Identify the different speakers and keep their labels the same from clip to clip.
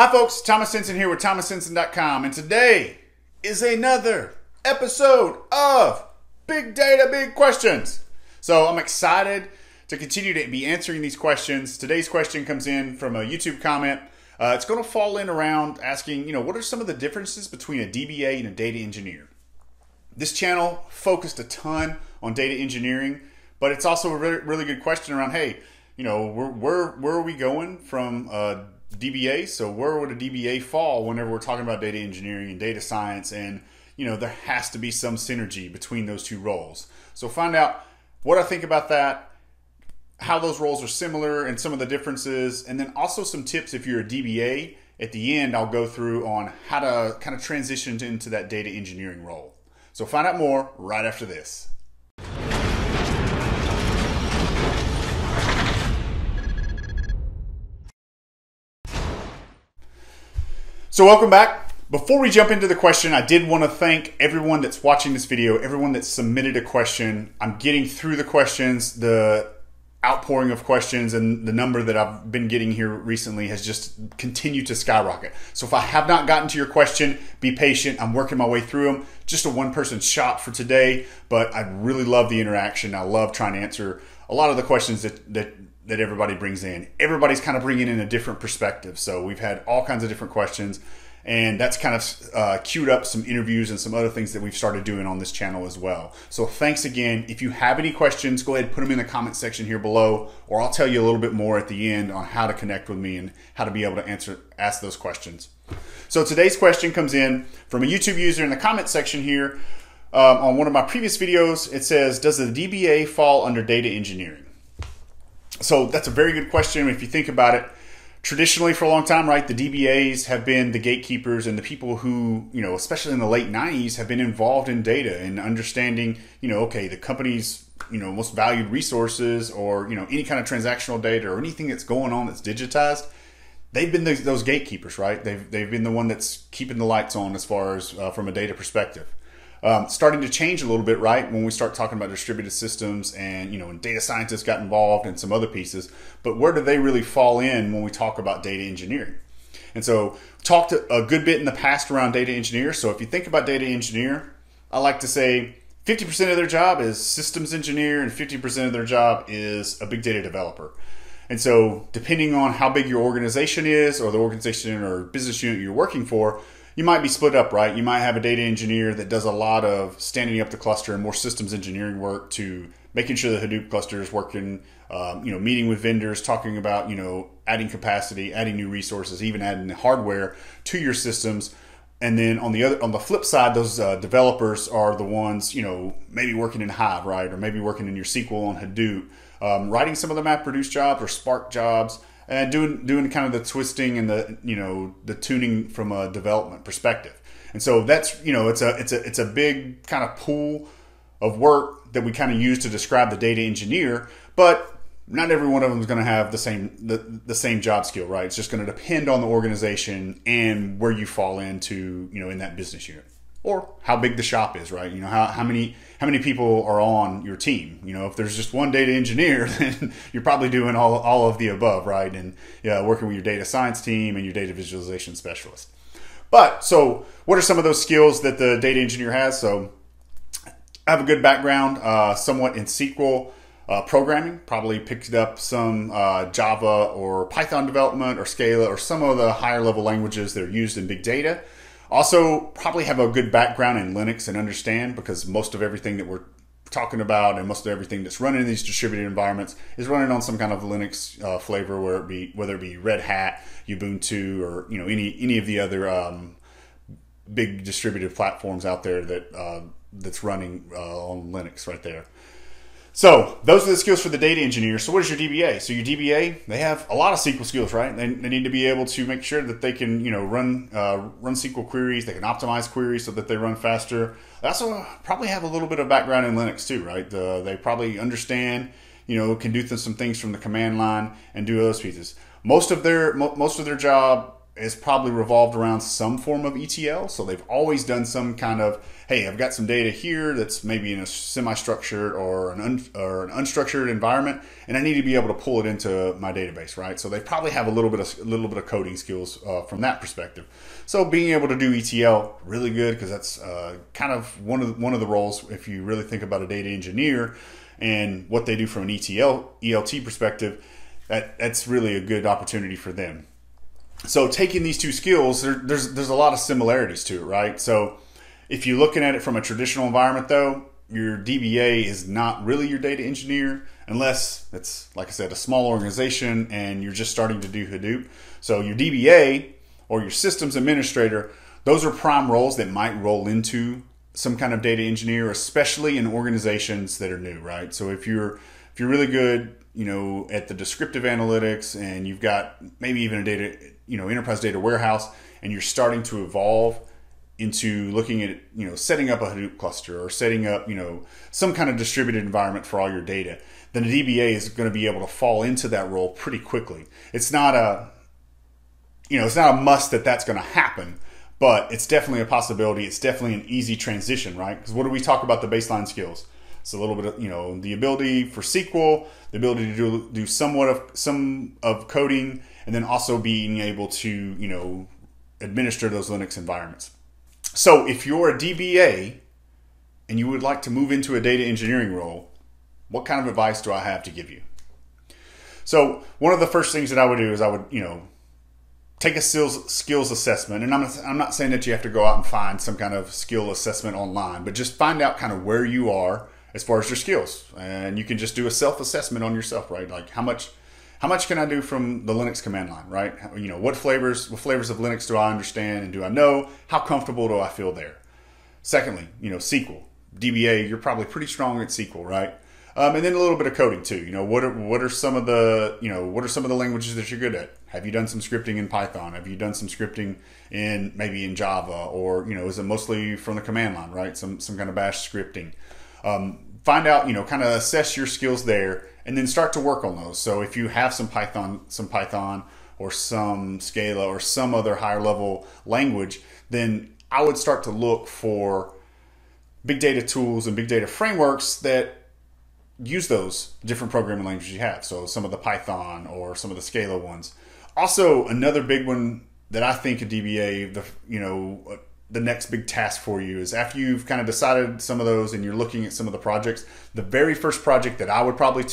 Speaker 1: Hi folks, Thomas Henson here with thomashenson.com, and today is another episode of Big Data, Big Questions. So I'm excited to continue to be answering these questions. Today's question comes in from a YouTube comment. It's going to fall in around asking, what are some of the differences between a DBA and a data engineer? This channel focused a ton on data engineering, but it's also a really good question around, hey, where are we going from DBA? So where would a DBA fall whenever we're talking about data engineering and data science? And there has to be some synergy between those two roles. So find out what I think about that, how those roles are similar and some of the differences, and then also some tips if you're a DBA. At the end, I'll go through on how to kind of transition into that data engineering role. So find out more right after this. So welcome back. Before we jump into the question, I did want to thank everyone that's watching this video, everyone that submitted a question. I'm getting through the questions. The outpouring of questions and the number that I've been getting here recently has just continued to skyrocket. So if I have not gotten to your question, be patient. I'm working my way through them. Just a one-person shot for today, but I really love the interaction. I love trying to answer a lot of the questions that everybody brings in. Everybody's kind of bringing in a different perspective. So we've had all kinds of different questions, and that's kind of queued up some interviews and some other things that we've started doing on this channel as well. So thanks again. If you have any questions, go ahead and put them in the comment section here below, or I'll tell you a little bit more at the end on how to connect with me and how to be able to ask those questions. So today's question comes in from a YouTube user in the comment section here. On one of my previous videos, it says, does the DBA fall under data engineering? So that's a very good question. If you think about it, traditionally for a long time, right, the DBAs have been the gatekeepers and the people who, especially in the late 90s, have been involved in data and understanding, okay, the company's, most valued resources or, any kind of transactional data or anything that's going on that's digitized. They've been those gatekeepers, right? They've been the one that's keeping the lights on as far as from a data perspective. Starting to change a little bit, right, when we start talking about distributed systems and, when data scientists got involved and some other pieces. But where do they really fall in when we talk about data engineering? And so talked a good bit in the past around data engineer. So if you think about data engineer, I like to say 50% of their job is systems engineer and 50% of their job is a big data developer. And so depending on how big your organization is or the organization or business unit you're working for, you might be split up, right? You might have a data engineer that does a lot of standing up the cluster and more systems engineering work to making sure the Hadoop cluster is working, meeting with vendors, talking about, adding capacity, adding new resources, even adding hardware to your systems. And then on the flip side, those developers are the ones, maybe working in Hive, right? Or maybe working in your SQL on Hadoop, writing some of the MapReduce jobs or Spark jobs, and doing kind of the twisting and the tuning from a development perspective. And so that's it's a big kind of pool of work that we kind of use to describe the data engineer, but not every one of them is going to have the same job skill, right? It's just going to depend on the organization and where you fall into in that business unit, or how big the shop is, right? How many people are on your team. If there's just one data engineer, then you're probably doing all of the above, right? And working with your data science team and your data visualization specialist. But so what are some of those skills that the data engineer has? So I have a good background, somewhat in SQL programming, probably picked up some Java or Python development or Scala or some of the higher level languages that are used in big data. Also, probably have a good background in Linux and understand, because most of everything that we're talking about and most of everything that's running in these distributed environments is running on some kind of Linux flavor, whether it be Red Hat, Ubuntu, or any of the other big distributed platforms out there that's running on Linux right there. So those are the skills for the data engineer. So what is your DBA? So your DBA, they have a lot of SQL skills, right? They need to be able to make sure that they can, run SQL queries. They can optimize queries so that they run faster. They also probably have a little bit of background in Linux too, right? They probably understand, can do some things from the command line and do those pieces. Most of their job is probably revolved around some form of ETL. So they've always done some kind of, hey, I've got some data here that's maybe in a semi-structured or an unstructured environment, and I need to be able to pull it into my database, right? So they probably have a little bit of coding skills from that perspective. So being able to do ETL, really good, because that's kind of one of the roles if you really think about a data engineer and what they do from an ELT perspective. That's really a good opportunity for them. So taking these two skills, there's a lot of similarities to it, right? So if you're looking at it from a traditional environment, though, your DBA is not really your data engineer unless it's, like I said, a small organization and you're just starting to do Hadoop. So your DBA or your systems administrator, those are prime roles that might roll into some kind of data engineer, especially in organizations that are new, right? So if you're really good, at the descriptive analytics, and you've got maybe even a enterprise data warehouse, and you're starting to evolve into looking at, setting up a Hadoop cluster or setting up, some kind of distributed environment for all your data, then a DBA is going to be able to fall into that role pretty quickly. It's not a must that that's going to happen, but it's definitely a possibility. It's definitely an easy transition, right? Because what do we talk about the baseline skills? It's a little bit of, the ability for SQL, the ability to do some of coding, and then also being able to, administer those Linux environments. So if you're a DBA and you would like to move into a data engineering role, what kind of advice do I have to give you? So one of the first things that I would do is I would, take a skills assessment. And I'm not saying that you have to go out and find some kind of skill assessment online, but just find out kind of where you are as far as your skills. And you can just do a self-assessment on yourself, right? Like how much can I do from the Linux command line, right? What flavors of Linux do I understand and do I know? How comfortable do I feel there? Secondly, SQL. DBA, you're probably pretty strong at SQL, right? And then a little bit of coding too. What are some of the languages that you're good at? Have you done some scripting in Python? Have you done some scripting maybe in Java? Or, is it mostly from the command line, right? Some kind of bash scripting. Find out, kind of assess your skills there and then start to work on those. So if you have some Python or some Scala or some other higher level language, then I would start to look for big data tools and big data frameworks that use those different programming languages you have. So some of the Python or some of the Scala ones. Also, another big one that I think a DBA, the next big task for you is after you've kind of decided some of those and you're looking at some of the projects, the very first project that I would probably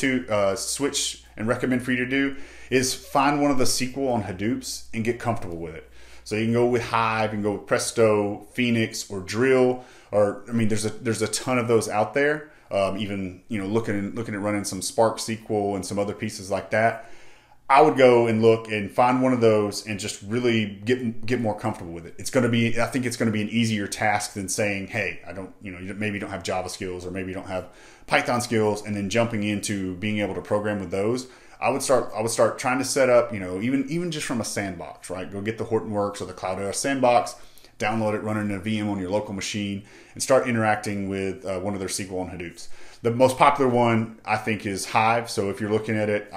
Speaker 1: switch and recommend for you to do is find one of the SQL on Hadoops and get comfortable with it. So you can go with Hive, you can go with Presto, Phoenix, or Drill, there's a ton of those out there. Even looking at running some Spark SQL and some other pieces like that. I would go and look and find one of those and just really get more comfortable with it. I think it's going to be an easier task than saying, hey, maybe you don't have Java skills or maybe you don't have Python skills, and then jumping into being able to program with those. I would start trying to set up, even just from a sandbox, right? Go get the Hortonworks or the Cloudera sandbox, download it, run it in a VM on your local machine, and start interacting with one of their SQL on Hadoops. The most popular one, I think, is Hive. So if you're looking at it,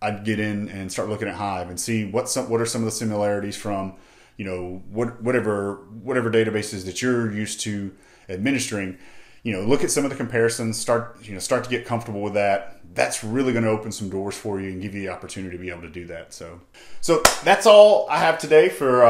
Speaker 1: I'd get in and start looking at Hive and see what are some of the similarities from, whatever databases that you're used to administering. Look at some of the comparisons, start to get comfortable with that. That's really going to open some doors for you and give you the opportunity to be able to do that. So that's all I have today for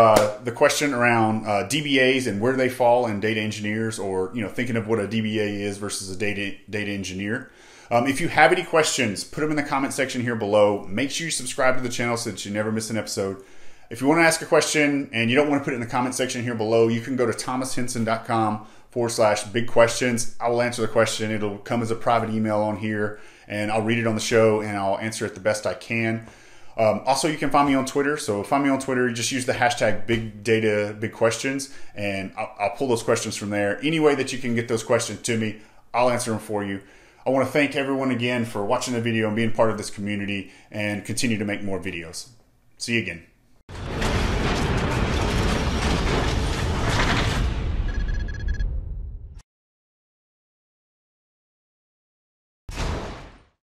Speaker 1: the question around DBAs and where they fall in data engineers, or thinking of what a DBA is versus a data engineer. If you have any questions, put them in the comment section here below. Make sure you subscribe to the channel so that you never miss an episode. If you want to ask a question and you don't want to put it in the comment section here below, you can go to thomashenson.com/big questions. I will answer the question. It'll come as a private email on here, and I'll read it on the show and I'll answer it the best I can. Also, you can find me on Twitter. So find me on Twitter. You just use the hashtag #BigDataBigQuestions, and I'll pull those questions from there. Any way that you can get those questions to me, I'll answer them for you. I want to thank everyone again for watching the video and being part of this community, and continue to make more videos. See you again.